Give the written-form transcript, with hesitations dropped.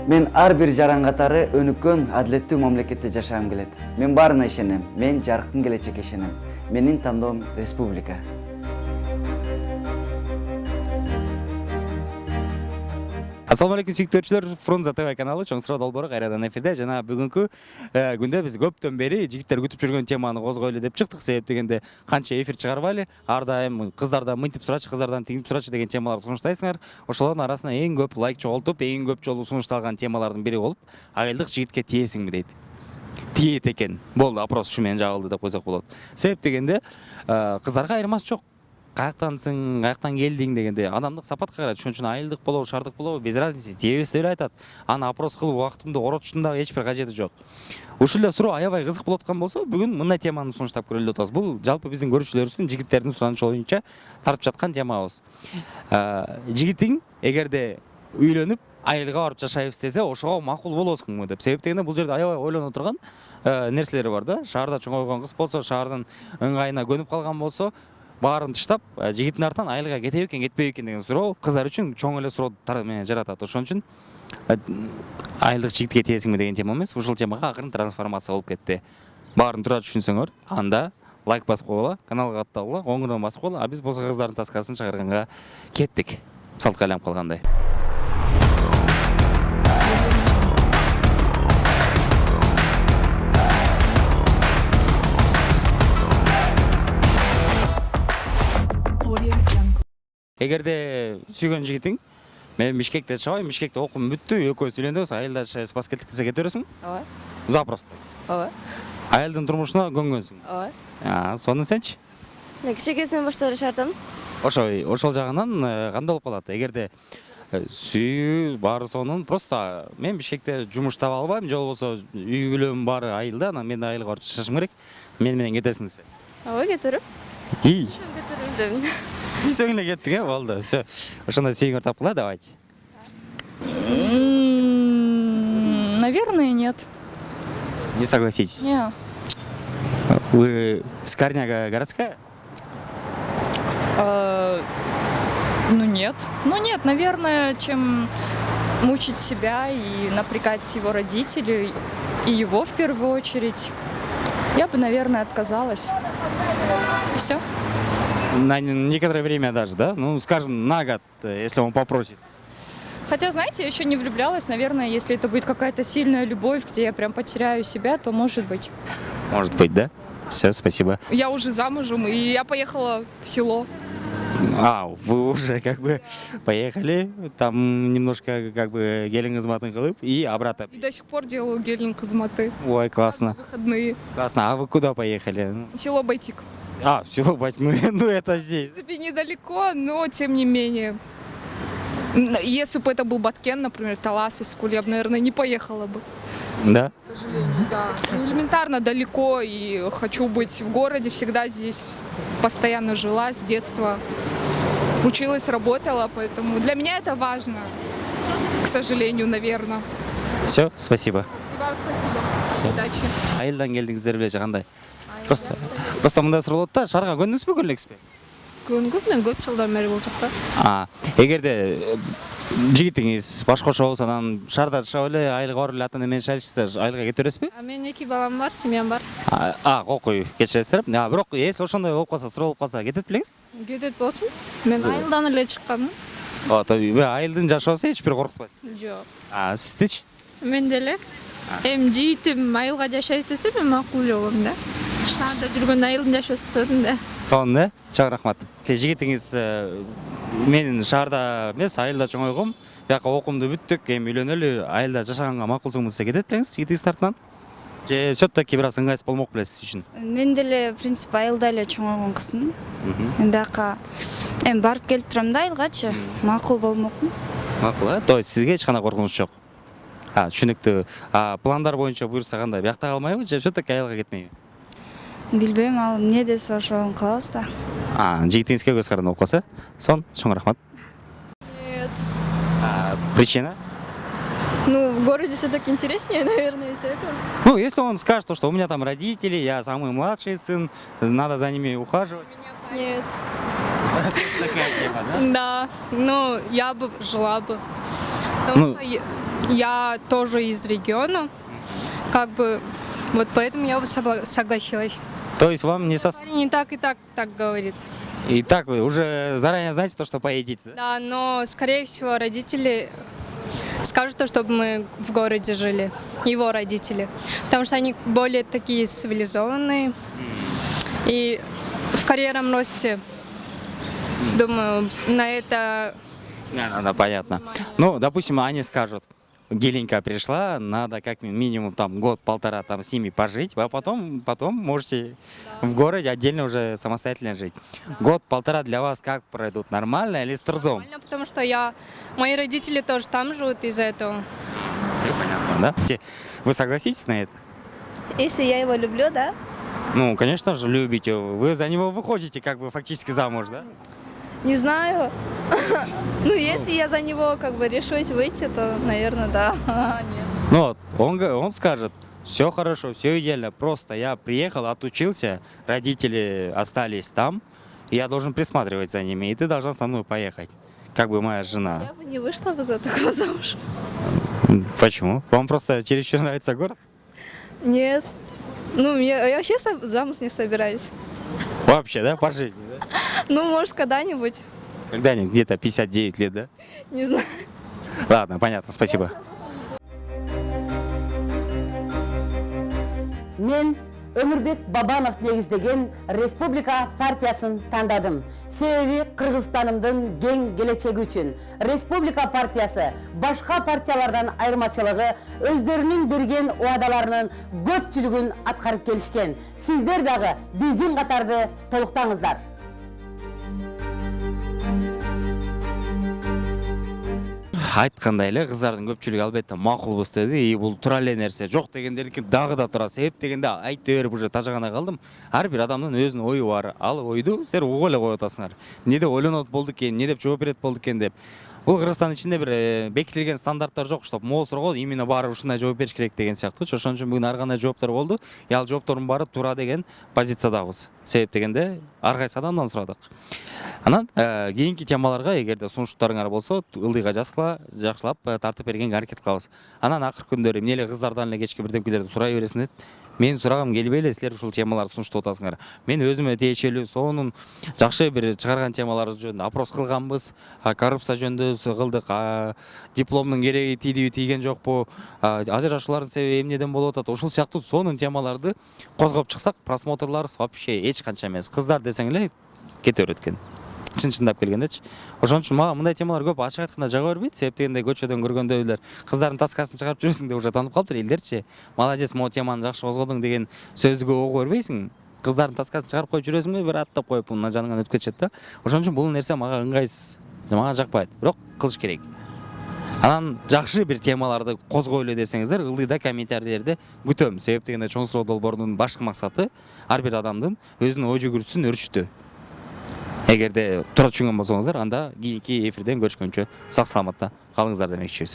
Мен ар бир жаран катары өнүккөн, адилеттүү мамлекетте жашагым келет. Мен баарына ишенем. Мен жаркын келечекке ишенем. Менин тандоом республика. Ассаламу алейкум сүйүктөрчүлөр, Фрунзе ТВ каналы чоң суроо долбоору кайрадан эфирде. Жана бүгүнкү күндө биз көптөн бери жигиттер күтүп жүргөн теманы козгойлу деп чыктык. Себеп дегенде канча эфир чыгарбайлы, ар дайым кыздардан мынтип сурачы, кыздардан тигип сурачы деген темаларды сунуштайсыңар. Ошолордун арасында эң көп лайк чогултуп, эң көп жолу сунушталган темалардын бири болуп, айылдык жигитке тиесиңби дейт. Тиет экен. Болду, опрос ушу менен жабылды деп койсок болот. Себеп дегенде кыздарга айырмасы жок. Каяктансың, каяктан келдиң дегенде адамдык сапатка карайт. Ошон үчүн айылдык болобу, шаардык болобу, без разницы, тиебиз деп айтат. Аны опрос кылып убактымды коротуштун дагы эч бир кажети жок. Ушул эле суроо аябай кызык болуп аткан болсо, бүгүн мындай теманы сунуштап көрөлү деп атабыз. Бул жалпы биздин көрүүчүлөрүбүздүн, жигиттердин суранычы боюнча тартып жаткан темабыз. Жигитиң эгерде үйлөнүп, айылга барып жашайбыз десе, ошого макул болосуңбу деп. Себеп дегенде бул жерде аябай ойлонуп турган нерселер бар да. Шаарда чоңойгон кыз болсо, шаардын ыңгайына көнүп калган болсо, баарын тыштап, жигиттин артынан айылга кетеби экен, кетпейби экен деген суроо кыздар үчүн чоң эле суроо жаратат. Ошон үчүн айылдык жигитке тиесиңби деген тема эмес, ушул темага акырын трансформация болуп кетти. Баарын туура түшүнсөңөр, анда лайк басып койгула, каналга катталгыла, коңгуроо басып койгула, а биз болсо кыздардын таскасын чыгарганга кеттик. Салтка айланып калгандай. Эгерде сүйгөн жигитиң, мен Бишкекте жашабайм, Бишкекте окуум бүттү, экөөбүз үйлөндүбүз, айылда жашайбыз, бас келдик десе кете бересиңби? Ооба. Запросто. Ооба. Айылдын турмушуна көнгөнсүң. Ооба. Сонун сенчи? Мен кичи кезимден баштап эле жашардым. Ошол жагынан кандай болуп калат? Эгерде сүйүү баары сонун, просто мен Бишкекте жумуш таба албайм, же болбосо үй бүлөм баары айылда, анан мен айылга барып жашашым керек. Мен менен кетесиң десе. Ооба, кетирип. Кетирип. Сүйсөң эле кеттик, болду. Всё. Ошондой сүйүүңөр тапкыла, давайте. Наверное, нет. Не согласитесь? Не. Вы с Корняга городская? Ну нет. Ну нет, наверное, чем мучить себя и напрягать его родителей, и его в первую очередь, я бы, наверное, отказалась. Все. На некоторое время даже, да? Ну, скажем, на год, если он попросит. Хотя, знаете, я еще не влюблялась. Наверное, если это будет какая-то сильная любовь, где я прям потеряю себя, то может быть. Может быть, да? Все, спасибо. Я уже замужем, и я поехала в село. Вы уже как бы поехали, там немножко как бы гелин кызматын кылып и обратно. И до сих пор делаю гелин кызматы. Ой, классно. Выходные. Классно. А вы куда поехали? Село Байтик. В село Бать, ну это здесь. В принципе, недалеко, но тем не менее. Если бы это был Баткен, например, Талас, Искуль, я бы, наверное, не поехала бы. Да? К сожалению, да. Ну, элементарно далеко, и хочу быть в городе, всегда здесь постоянно жила с детства. Училась, работала, поэтому для меня это важно, к сожалению, наверное. Все, спасибо. И вам спасибо. Всё. Удачи. Айылдан келдиңиздер беле кандай? Просто мындай суроо болот да, шаарга көндөңүзбү, келексизби? Көнгүп, мен көп жылдан бери бул жакта. Эгерде жигитиңиз башкача болсо, анан шаарда жашап эле, айылга барып эле ата эне менен жашайсыздар, айылга кете бересизби? Мен 2 балам бар, семьям бар. Окуй, кечиресиздер. Бирок если ошондой болуп калса, суроо болуп калса, кетет белеңиз? Кетет болчу. Мен айылдан эле чыкканмын. Айылдын жашоосу эч бир коркутпайсыз. Жок. Сиздичи? Мен деле. Жигитим айылга жашайт десе, мен макул жолом да. Шаарда жүргөн айылдын жашоосу да. Сонун, да? Чоң рахмат. Жигитиңиз мен шаарда эмес, айылда чоңойгом, бияка окуумду бүттүк, эми үйлөнөлү, айылда жашаганга макулсуңбу десе, кетет белеңиз жигитиңиз тартынан? Же всё-таки бир аз ыңгайсыз болмок белесиз үчүн? Мен деле, в принципе, айылда эле чоңойгон кызмын. Мен бияка барып келип турам да айылгачы, макул болмокмун. Макул, то есть сизге эч кандай коркунуч жок? Түшүнүктүү. Пландар боюнча буюрса кандай? Биякта калмайбы же всё-таки айылга кетмейби? Билбейм, ал эмне десе ошону кылабыз да. Жигитиңизге көз каранды болуп калса? Чоң рахмат. Нет. Причина? Ну, в городе все-таки интереснее, наверное, из-за этого. Ну, если он скажет, что у меня там родители, я самый младший сын, надо за ними ухаживать. Нет. Такая тема, да? Да. Ну, я бы жила бы. Ну, я тоже из региона, как бы, вот поэтому я бы согласилась. То есть вам не Парень и так говорит. И так вы уже заранее знаете то, что поедете, да? Да, но, скорее всего, родители скажут, то, чтобы мы в городе жили, его родители. Потому что они более такие цивилизованные. И в карьерном росте, думаю, на это... Да, понятно. Ну, допустим, они скажут, Геленька пришла, надо как минимум там год-полтора там с ними пожить, а потом можете в городе отдельно уже самостоятельно жить. Год-полтора для вас как пройдут? Нормально или с трудом? Нормально, потому что мои родители тоже там живут из-за этого. Все понятно, да? Вы согласитесь на это? Если я его люблю, да? Ну, конечно же, любите. Вы за него выходите как бы фактически замуж, да? Не знаю. Ну, если я за него как бы решусь выйти, то, наверное, да. Нет. Ну вот, он скажет, все хорошо, все идеально, просто я приехал, отучился, родители остались там, и я должен присматривать за ними, и ты должна со мной поехать, как бы моя жена. Я бы не вышла бы за такого замуж. Почему? Вам просто чересчур нравится город? Нет. Ну, я вообще замуж не собираюсь. Вообще, да, по жизни, да? Ну, может, когда-нибудь. Когда-нибудь, где-то 59 лет, да? Не знаю. Ладно, понятно, спасибо. Мен Өмүрбек Бабанов негиздеген Республика партиясын тандадым. Себеби Кыргызстанымдын кең келечеги үчүн. Республика партиясы башка партиялардан айырмачылыгы өздөрүнүн берген убадаларынын көпчүлүгүн аткарып келишкен. Сиздер дагы биздин катарды толуктаңыздар. Айткандай эле кыздардын көпчүлүгү албетте макулбуз деди, и бул тура эле нерсе. Жок дегендердики дагы да тура. Себеп дегенде айта берип уже тажагана калдым. Ар бир адамдын өзүнүн ою бар. Ал ойду силер угуп эле коюп атасыңар. Эмне деп ойлонот болду экен, эмне деп жооп берет болду экен деп. Бул Кыргызстан ичинде бир бекитилген стандарттар жок, чтобы могул суроого именно баары ушундай жооп бериш керек деген сыяктуу. Ошон үчүн бүгүн ар кандай жооптор болду. Ал жооптордун баары туура деген позициядабыз. Себеп дегенде ар кайсы адамдан сурадык. Анан кийинки темаларга эгерде сунуштарыңар болсо, ылдыйга жакшылап тартып бергенге аракет кылабыз. Анан акыркы күндөрү эмне эле кыздардан эле кечки бирдемкелерди сурай бересиңер. Мен сурагам келбей эле силер ушул темаларды сунуштап атасыңар. Мен өзүмө тиешелүү сонун жакшы бир чыгарган темалар жөнүндө опрос кылганбыз. Коррупция жөнүндө кылдык. Дипломдун кереги тийдиби, тийген жокпу? Ажырашуулардын себеби эмнеден болуп атат? Ушул сыяктуу сонун темаларды козгоп чыксак, просмотрлар вообще эч канча эмес. Кыздар десең эле кете берет экен. Чын-чындап келгендечи. Ошон үчүн мага мындай темалар көп ачык айтканда жага бербейт. Себеп дегенде көчөдөн көргөндө элер кыздардын таскасын чыгарып жүрөсүң деп уже таанып калыптыр элдерчи. Молодец, могу теманы жакшы козгодуң деген сөздү көп угуп бербейсиң. Кыздардын таскасын чыгарып коюп жүрөсүңбү, бир аттап коюп мына жаныңан өтүп кетет да. Ошон үчүн бул нерсе мага ыңгайсыз. Мага жакпайт. Бирок кылыш керек. Анан жакшы бир темаларды козгойлу десеңиздер, ылдыйда комментарийлерди күтөм. Себеп дегенде чоң суроо долбоорунун башкы максаты ар бир адамдын өзүнүн ой жүгүртүүсүн өрчүтүү. Эгерде туура түшүнгөн болсоңуздар, анда кийинки эфирден көрүшкөнчө сак саламатта калыңыздар демекчибиз.